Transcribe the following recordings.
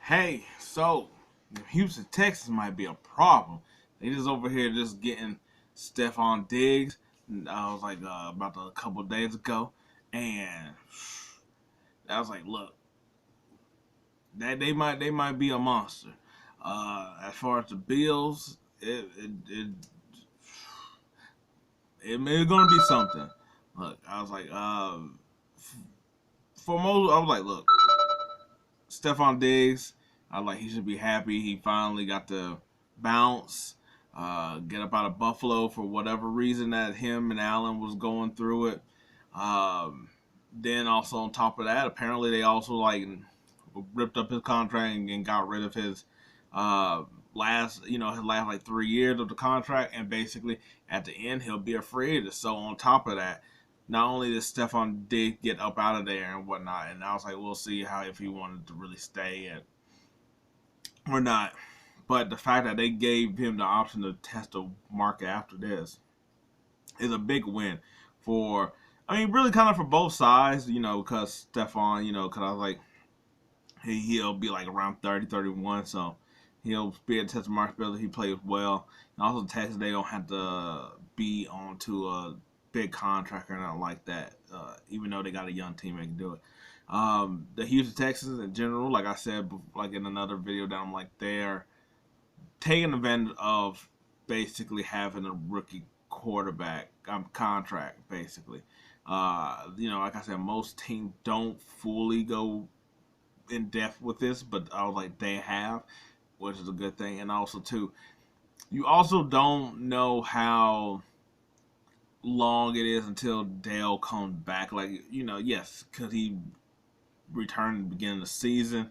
Hey, so Houston, Texas might be a problem. They just over here just getting Stefon Diggs. I was like about a couple of days ago, and I was like, look, that they might be a monster. As far as the Bills, it's gonna be something. Look, I was like, for most, I was like, look, Stefon Diggs. I was like he should be happy. He finally got to bounce, get up out of Buffalo for whatever reason that him and Allen was going through it. Um, then also on top of that, apparently they also like ripped up his contract and got rid of his uh, his last like 3 years of the contract, and basically at the end he'll be a free agent. So on top of that, not only did Stefan Diggs get up out of there and whatnot, and I was like, we'll see how if he wanted to really stay and or not. But the fact that they gave him the option to test the market after this is a big win for. I mean, really, kind of for both sides, because Stefan, because I was like, he'll be like around 30, 31, so he'll be able to test the market better. He plays well, and also Texas, they don't have to be on to a big contract or nothing like that. Even though they got a young team, they can do it. The Houston Texans in general, like I said, like in another video, that I'm like they're taking advantage of basically having a rookie quarterback contract. Basically, like I said, most teams don't fully go in depth with this, but I was like they have, which is a good thing. And also too, you also don't know how long it is until Dale comes back. Like yes, because he returned at the beginning of the season.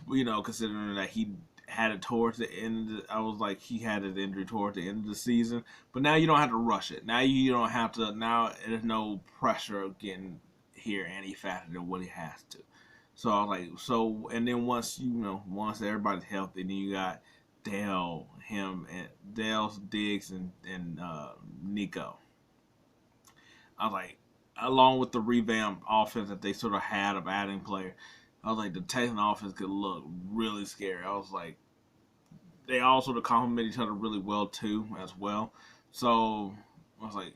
Considering that he had it towards the end, I was like he had his injury towards the end of the season. But now you don't have to rush it. Now you don't have to. Now there's no pressure of getting here any faster than what he has to. So I was like, and then once everybody's healthy, then you got Dale Diggs, and Nico. I was like, along with the revamped offense that they sort of had of adding players, I was like, the Texan offense could look really scary. I was like, they also to complement each other really well too, as well. So I was like,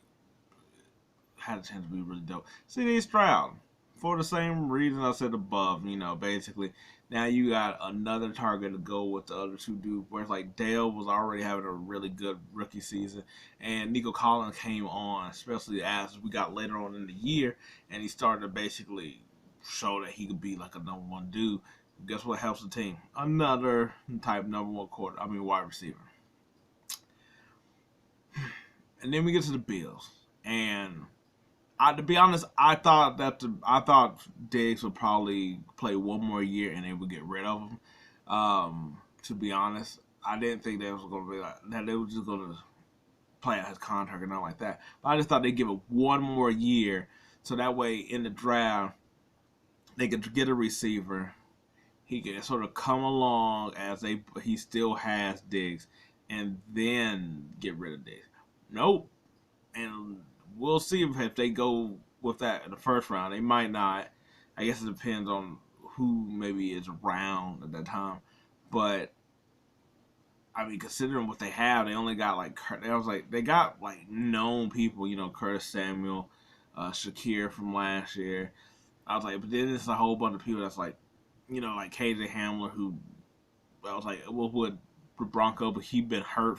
had a chance to be really dope. CD Stroud, for the same reason I said above, basically. Now you got another target to go with the other two dudes, where it's like Dale was already having a really good rookie season, and Nico Collins came on, especially as we got later on in the year, and he started to basically show that he could be like a number one dude. Guess what helps the team? Another type number one wide receiver. And then we get to the Bills, and to be honest, I thought Diggs would probably play one more year and they would get rid of him. To be honest, I didn't think they was going to be like that. They were just going to play out his contract and not like that. But I just thought they'd give it one more year, so that way in the draft they could get a receiver. He could sort of come along as he still has Diggs, and then get rid of Diggs. Nope, and we'll see if they go with that in the first round. They might not. I guess it depends on who maybe is around at that time. But I mean, considering what they have, they only got they got like known people. Curtis Samuel, Shakir from last year. I was like, but then it's a whole bunch of people that's like, like KJ Hamler, who I was like, well, with Bronco, but he been hurt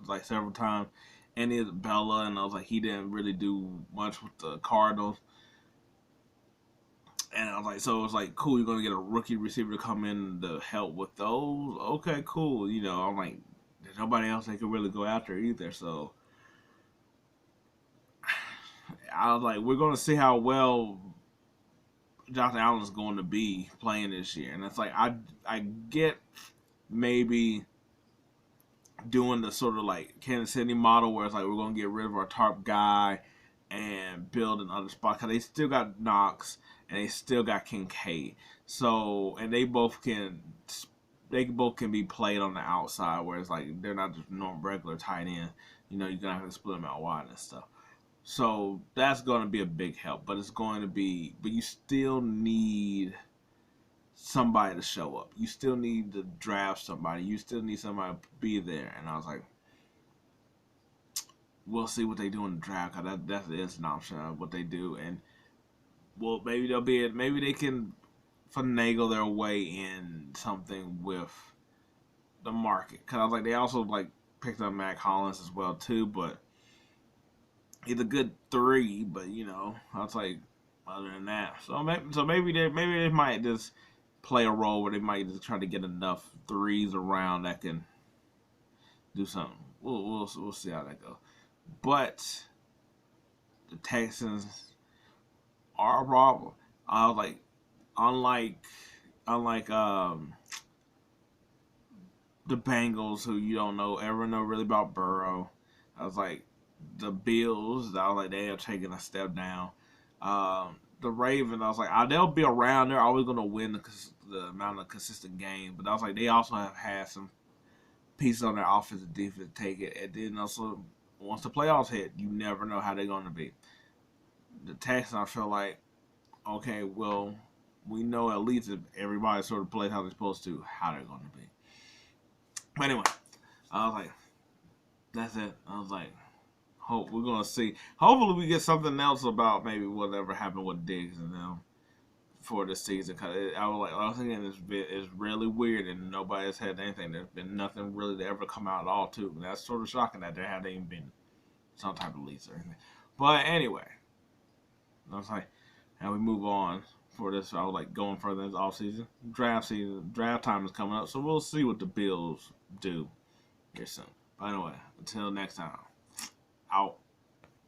like several times. And Isabella, and I was like, he didn't really do much with the Cardinals. And I was like, so it was like, cool, you're gonna get a rookie receiver to come in to help with those. Okay, cool. I'm like, there's nobody else they could really go after either. So I was like, we're gonna see how well Josh Allen's going to be playing this year. And it's like I get maybe doing the sort of like Kansas City model where it's like we're gonna get rid of our top guy and build another spot because they still got Knox and they still got Kincaid. So and they both can be played on the outside where it's like they're not just normal regular tight ends. You're gonna have to split them out wide and stuff. So that's going to be a big help, but you still need somebody to show up. You still need to draft somebody. You still need somebody to be there. And I was like, we'll see what they do in the draft. Cause that is an option of what they do. And well, maybe they'll be. Maybe they can finagle their way in something with the market. Cause I was like, they also like picked up Mac Hollins as well too. But he's a good 3. But I was like, other than that, maybe they might just play a role where they might just try to get enough 3s around that can do something. We'll see how that goes. But the Texans are a problem. I was like, unlike the Bengals, who you don't ever know really about Burrow. I was like, the Bills, I was like, they are taking a step down. The Ravens, I was like, they'll be around. They're always going to win the amount of consistent games. But I was like, they also have had some pieces on their offensive defense take it. And then also, once the playoffs hit, you never know how they're going to be. The Texans, I feel like, okay, well, we know at least if everybody sort of plays how they're supposed to, how they're going to be. But anyway, I was like, that's it. I was like, we're going to see. Hopefully we get something else about maybe whatever happened with Diggs and them for this season. Cause I was thinking it's really weird and nobody has had anything. There's been nothing really to ever come out at all, too. And that's sort of shocking that there hadn't even been some type of lease or anything. But anyway, I was like, and we move on for this. I was like going further into off season. Draft time is coming up, so we'll see what the Bills do here soon. But anyway, until next time, out.